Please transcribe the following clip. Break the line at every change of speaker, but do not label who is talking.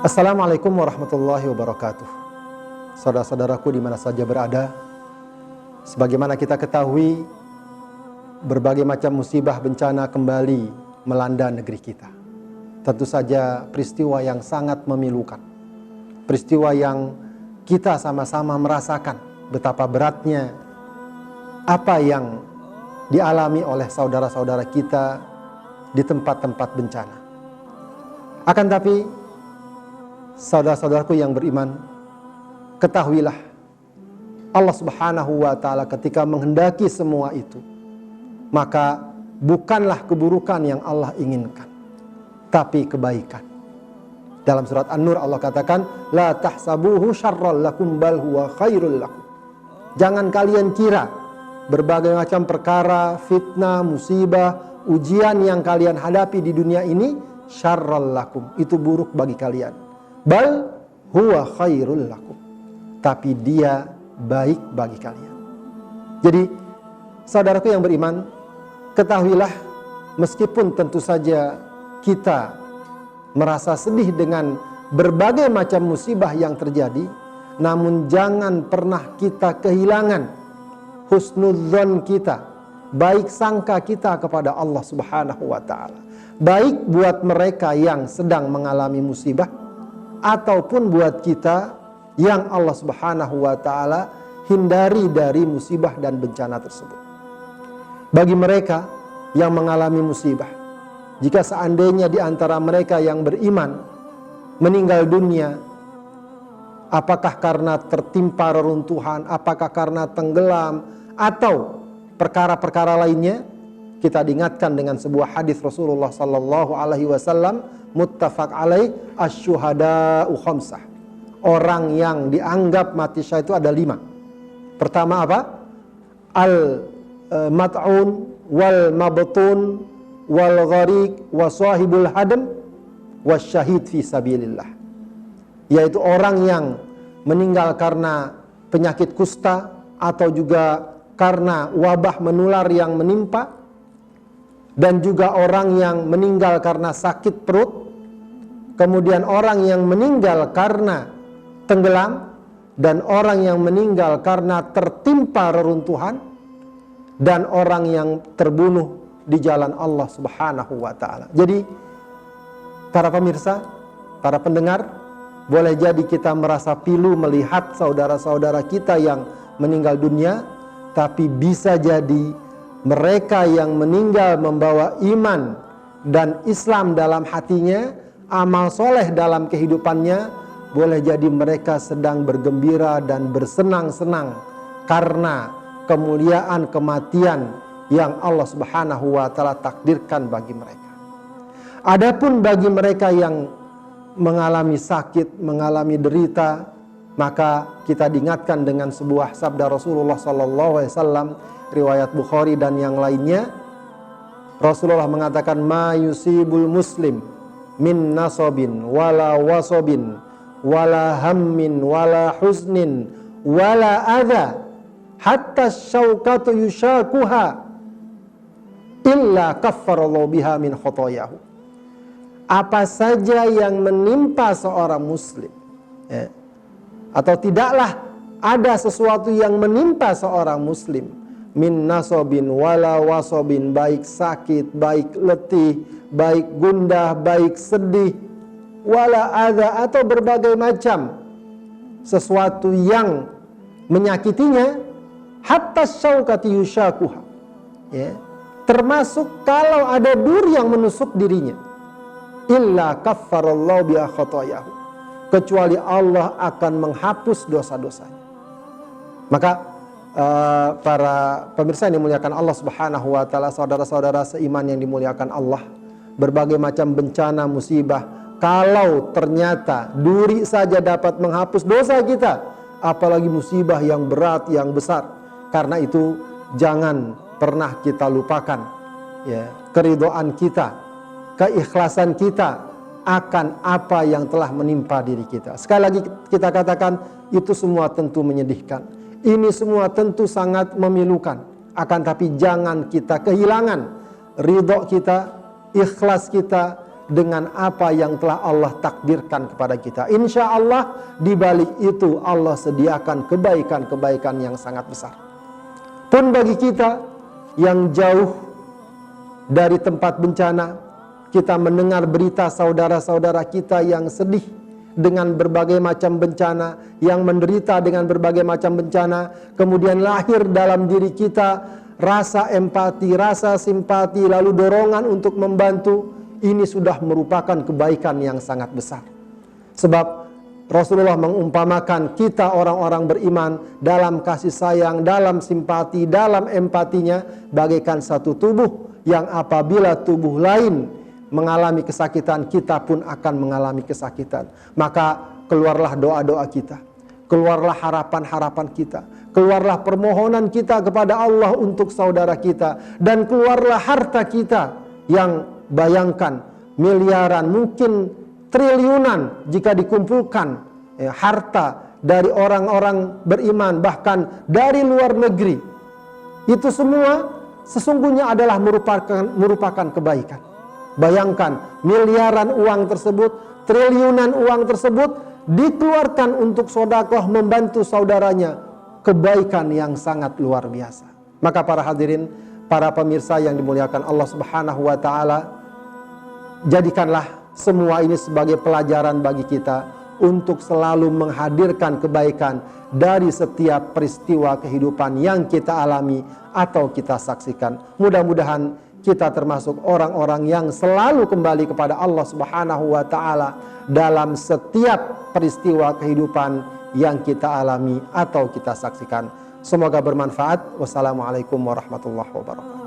Assalamualaikum warahmatullahi wabarakatuh. Saudara-saudaraku di mana saja berada, sebagaimana kita ketahui, berbagai macam musibah bencana kembali melanda negeri kita. Tentu saja peristiwa yang sangat memilukan, peristiwa yang kita sama-sama merasakan betapa beratnya apa yang dialami oleh saudara-saudara kita di tempat-tempat bencana. Akan tapi, saudara-saudaraku yang beriman, ketahuilah Allah Subhanahu wa Ta'ala ketika menghendaki semua itu, maka bukanlah keburukan yang Allah inginkan, tapi kebaikan. Dalam surat An-Nur Allah katakan, la tahsabuhu syarral lakum bal huwa khairul lakum. Jangan kalian kira berbagai macam perkara, fitnah, musibah, ujian yang kalian hadapi di dunia ini syarral lakum, itu buruk bagi kalian. Bal huwa khairul lakum, tapi dia baik bagi kalian. Jadi saudaraku yang beriman, ketahuilah meskipun tentu saja kita merasa sedih dengan berbagai macam musibah yang terjadi, namun jangan pernah kita kehilangan husnudzon kita, baik sangka kita kepada Allah Subhanahu wa Ta'ala, baik buat mereka yang sedang mengalami musibah ataupun buat kita yang Allah Subhanahu wa Ta'ala hindari dari musibah dan bencana tersebut. Bagi mereka yang mengalami musibah, jika seandainya di antara mereka yang beriman meninggal dunia, apakah karena tertimpa reruntuhan, apakah karena tenggelam, atau perkara-perkara lainnya, kita diingatkan dengan sebuah hadis Rasulullah sallallahu alaihi wasallam, muttafaq alaih, asy-syuhada'u khamsah. Orang yang dianggap mati syahid itu ada 5. Pertama apa? Al-mat'un wal mabtun wal gharik wa sahibul hadam wasyahid fi sabilillah. Yaitu orang yang meninggal karena penyakit kusta atau juga karena wabah menular yang menimpa, dan juga orang yang meninggal karena sakit perut, kemudian orang yang meninggal karena tenggelam, dan orang yang meninggal karena tertimpa reruntuhan, dan orang yang terbunuh di jalan Allah Subhanahu wa Ta'ala. Jadi para pemirsa, para pendengar, boleh jadi kita merasa pilu melihat saudara-saudara kita yang meninggal dunia, tapi bisa jadi mereka yang meninggal membawa iman dan Islam dalam hatinya, amal soleh dalam kehidupannya, boleh jadi mereka sedang bergembira dan bersenang-senang karena kemuliaan kematian yang Allah Subhanahu wa Ta'ala takdirkan bagi mereka. Adapun bagi mereka yang mengalami sakit, mengalami derita, maka kita diingatkan dengan sebuah sabda Rasulullah sallallahu alaihi wasallam, riwayat Bukhari dan yang lainnya. Rasulullah mengatakan, ma yusibul muslim min nasabin wala wasabin wala hammin wala huznin wala adha hatta syaukatu yushakuha illa kaffarallahu biha min khotoyahu. Apa saja yang menimpa seorang muslim, atau tidaklah ada sesuatu yang menimpa seorang muslim, min nasobin wala wasobin, baik sakit, baik letih, baik gundah, baik sedih, wala adha, atau berbagai macam sesuatu yang menyakitinya, hatta syaukati yushakuha, termasuk kalau ada duri yang menusuk dirinya, illa kaffarallahu biha khotoyahu, kecuali Allah akan menghapus dosa-dosanya. Maka para pemirsa yang dimuliakan Allah Subhanahu wa Ta'ala, saudara-saudara seiman yang dimuliakan Allah, berbagai macam bencana, musibah, kalau ternyata duri saja dapat menghapus dosa kita, apalagi musibah yang berat, yang besar. Karena itu jangan pernah kita lupakan keridhaan kita, keikhlasan kita akan apa yang telah menimpa diri kita. Sekali lagi kita katakan, itu semua tentu menyedihkan, ini semua tentu sangat memilukan. Akan tapi jangan kita kehilangan ridho kita, ikhlas kita, dengan apa yang telah Allah takdirkan kepada kita. Insya Allah di balik itu Allah sediakan kebaikan-kebaikan yang sangat besar. Pun bagi kita yang jauh dari tempat bencana, kita mendengar berita saudara-saudara kita yang sedih dengan berbagai macam bencana, yang menderita dengan berbagai macam bencana, kemudian lahir dalam diri kita rasa empati, rasa simpati, lalu dorongan untuk membantu. Ini sudah merupakan kebaikan yang sangat besar. Sebab Rasulullah mengumpamakan kita orang-orang beriman dalam kasih sayang, dalam simpati, dalam empatinya bagaikan satu tubuh yang apabila tubuh lain mengalami kesakitan, kita pun akan mengalami kesakitan. Maka keluarlah doa-doa kita, keluarlah harapan-harapan kita, keluarlah permohonan kita kepada Allah untuk saudara kita, dan keluarlah harta kita yang bayangkan miliaran, mungkin triliunan jika dikumpulkan harta dari orang-orang beriman, bahkan dari luar negeri. Itu semua sesungguhnya adalah merupakan kebaikan. Bayangkan miliaran uang tersebut, triliunan uang tersebut dikeluarkan untuk sedekah membantu saudaranya. Kebaikan yang sangat luar biasa. Maka para hadirin, para pemirsa yang dimuliakan Allah Subhanahu wa taala, jadikanlah semua ini sebagai pelajaran bagi kita untuk selalu menghadirkan kebaikan dari setiap peristiwa kehidupan yang kita alami atau kita saksikan. Mudah-mudahan kita termasuk orang-orang yang selalu kembali kepada Allah Subhanahu wa taala dalam setiap peristiwa kehidupan yang kita alami atau kita saksikan. Semoga bermanfaat. Wassalamualaikum warahmatullahi wabarakatuh.